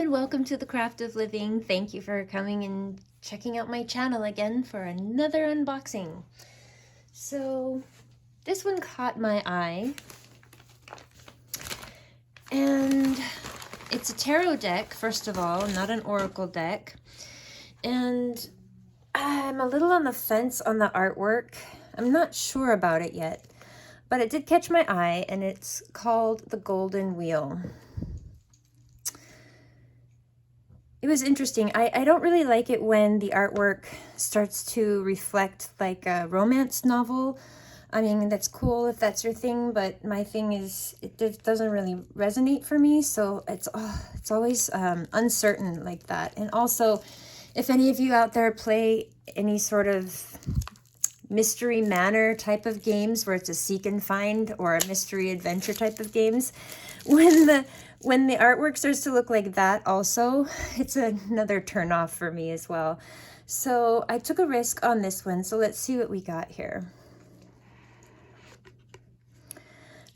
and welcome to the Craft of Living. Thank you for coming and checking out my channel again for another unboxing. So this one caught my eye, and it's a tarot deck, first of all, not an oracle deck. And I'm a little on the fence on the artwork. I'm not sure about it yet, but it did catch my eye, and it's called the Golden Wheel. It was interesting. I don't really like it when the artwork starts to reflect like a romance novel. I mean, that's cool if that's your thing, but my thing is it doesn't really resonate for me. So it's always uncertain like that. And also, if any of you out there play any sort of mystery manor type of games where it's a seek and find or a mystery adventure type of games, when the artwork starts to look like that also, it's another turn off for me as well. So I took a risk on this one. So let's see what we got here.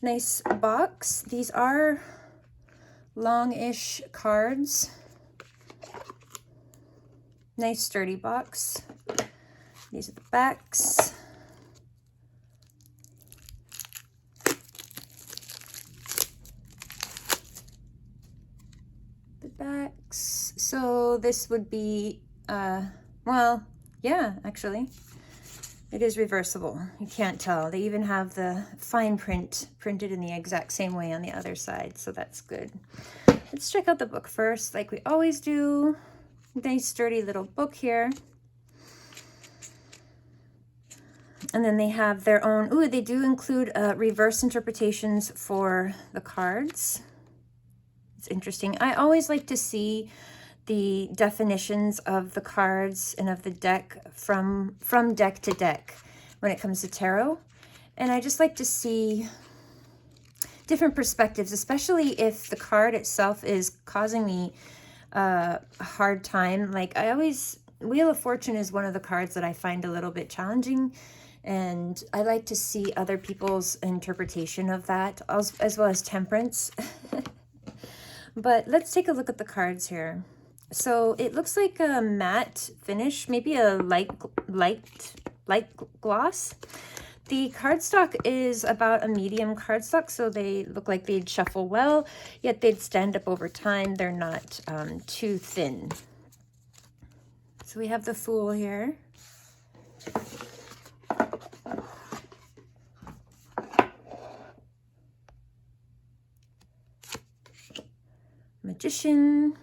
Nice box. These are long-ish cards. Nice sturdy box. These are the backs. Backs. So this would be well, yeah, actually it is reversible. You can't tell. They even have the fine print printed in the exact same way on the other side, so that's good. Let's check out the book first, like we always do. Nice sturdy little book here. And then they have their own, ooh, they do include reverse interpretations for the cards. It's interesting. I always like to see the definitions of the cards and of the deck from deck to deck when it comes to tarot. And I just like to see different perspectives, especially if the card itself is causing me a hard time. Like Wheel of Fortune is one of the cards that I find a little bit challenging. And I like to see other people's interpretation of that, as well as Temperance. But let's take a look at the cards here. So it looks like a matte finish, maybe a light gloss. The cardstock is about a medium cardstock, so they look like they'd shuffle well, yet they'd stand up over time. They're not too thin. So we have the Fool here. Magician.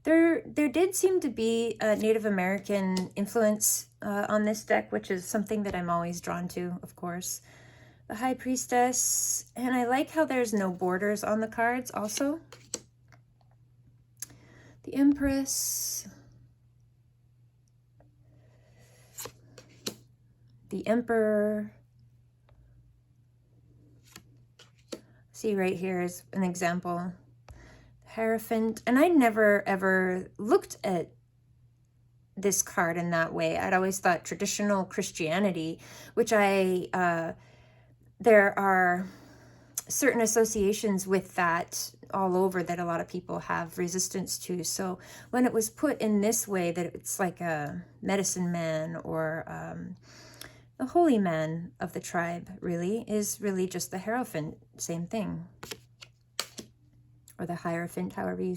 There did seem to be a Native American influence on this deck, which is something that I'm always drawn to, of course. The High Priestess, and I like how there's no borders on the cards also. The Empress. The Emperor. See, right here is an example. Hierophant. And I never ever looked at this card in that way. I'd always thought traditional Christianity, which there are certain associations with that all over that a lot of people have resistance to. So when it was put in this way, that it's like a medicine man or a holy man of the tribe, really, is really just the Hierophant, same thing. Or the Hierophant, however you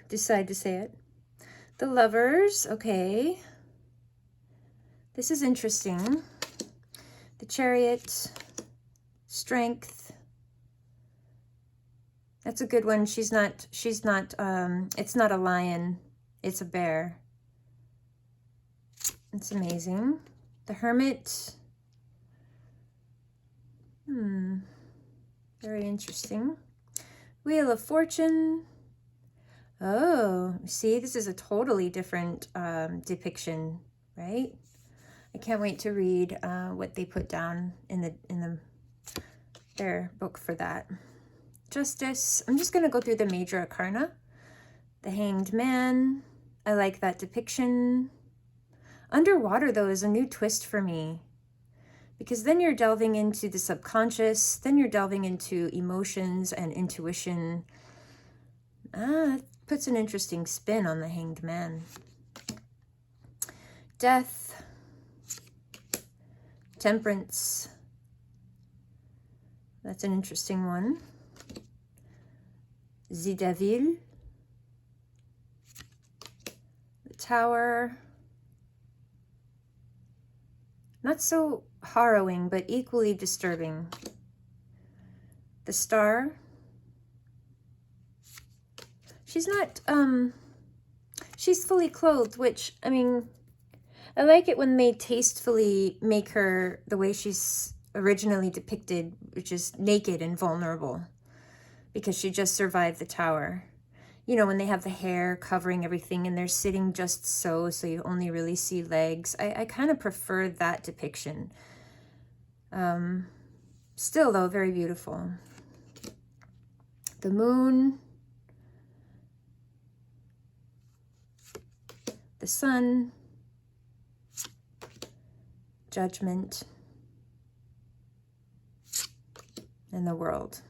decide to say it. The Lovers, okay. This is interesting. The Chariot, Strength. That's a good one. She's not, it's not a lion, it's a bear. It's amazing. The Hermit. Very interesting. Wheel of Fortune. Oh, see, this is a totally different depiction, right? I can't wait to read what they put down in their book for that. Justice. I'm just going to go through the major arcana. The Hanged Man. I like that depiction. Underwater, though, is a new twist for me, because then you're delving into the subconscious, then you're delving into emotions and intuition. It puts an interesting spin on the Hanged Man. Death, Temperance. That's an interesting one. The Devil, the Tower. Not so harrowing, but equally disturbing. The Star. She's not, she's fully clothed, which, I mean, I like it when they tastefully make her the way she's originally depicted, which is naked and vulnerable, because she just survived the tower. You know, when they have the hair covering everything and they're sitting just so you only really see legs. I kind of prefer that depiction. Still, though, very beautiful. The Moon. The Sun. Judgment. And the World.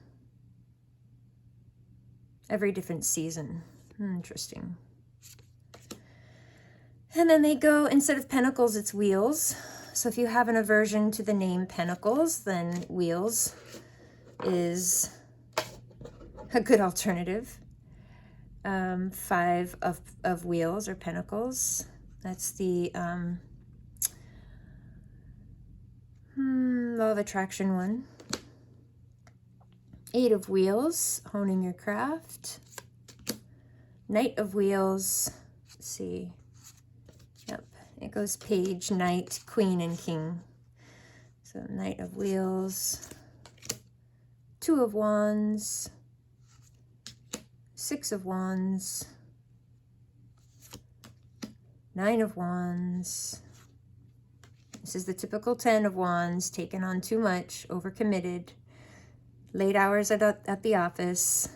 Every different season. Interesting. And then they go, instead of pentacles, it's wheels. So if you have an aversion to the name Pentacles, then wheels is a good alternative. 5 of wheels or pentacles. That's the law of attraction one. 8 of wheels, honing your craft. Knight of wheels, let's see. Yep, it goes page, knight, queen, and king. So Knight of wheels. 2 of wands. 6 of wands. 9 of wands. This is the typical 10 of wands, taken on too much, overcommitted. Late hours at the office.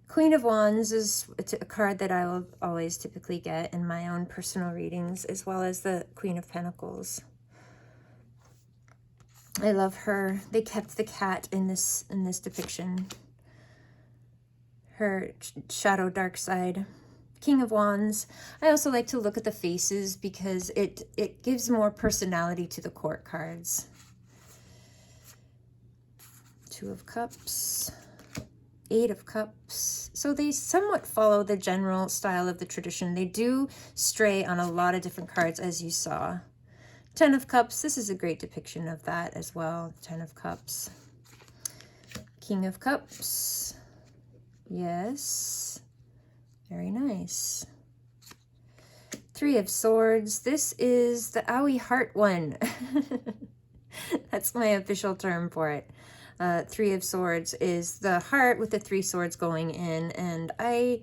Queen of Wands is a card that I will always typically get in my own personal readings, as well as the Queen of Pentacles. I love her. They kept the cat in this depiction. Her shadow dark side. King of Wands. I also like to look at the faces because it gives more personality to the court cards. 2 of Cups, 8 of Cups. So they somewhat follow the general style of the tradition. They do stray on a lot of different cards, as you saw. 10 of Cups, this is a great depiction of that as well. 10 of Cups. King of Cups. Yes. Very nice. 3 of Swords. This is the Owie Heart one. That's my official term for it. 3 of Swords is the heart with the 3 swords going in, and I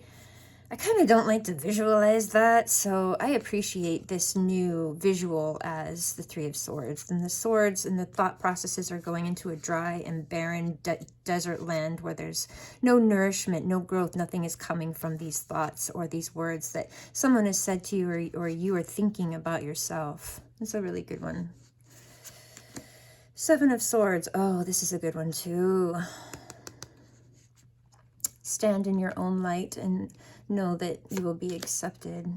kind of don't like to visualize that, so I appreciate this new visual as the 3 of Swords. And the swords and the thought processes are going into a dry and barren desert land where there's no nourishment, no growth, nothing is coming from these thoughts or these words that someone has said to you or you are thinking about yourself. It's a really good one. 7 of Swords. Oh, this is a good one too. Stand in your own light and know that you will be accepted.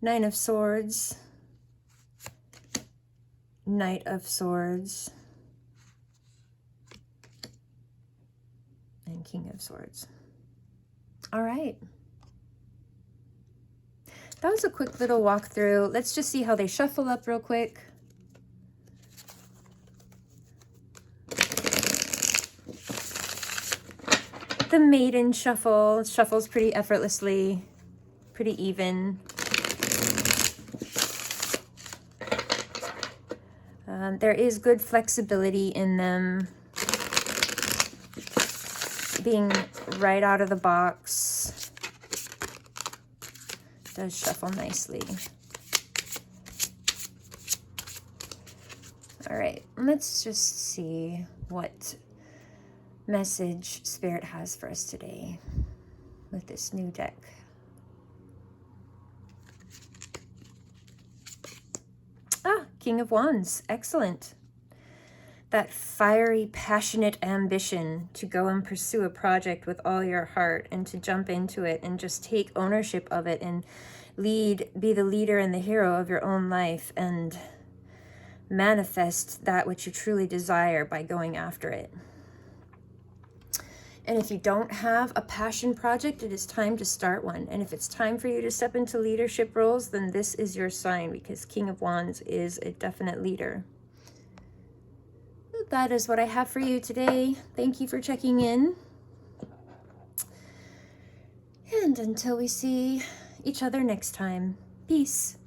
9 of Swords. Knight of Swords. And King of Swords. All right. That was a quick little walkthrough. Let's just see how they shuffle up real quick. The Maiden shuffle shuffles pretty effortlessly, pretty even. There is good flexibility in them, being right out of the box. Does shuffle nicely. All right, let's just see what message Spirit has for us today with this new deck. King of Wands. Excellent. that fiery, passionate ambition to go and pursue a project with all your heart and to jump into it and just take ownership of it and be the leader and the hero of your own life and manifest that which you truly desire by going after it. And if you don't have a passion project, it is time to start one. And if it's time for you to step into leadership roles, then this is your sign, because King of Wands is a definite leader. That is what I have for you today. Thank you for checking in. And until we see each other next time, peace.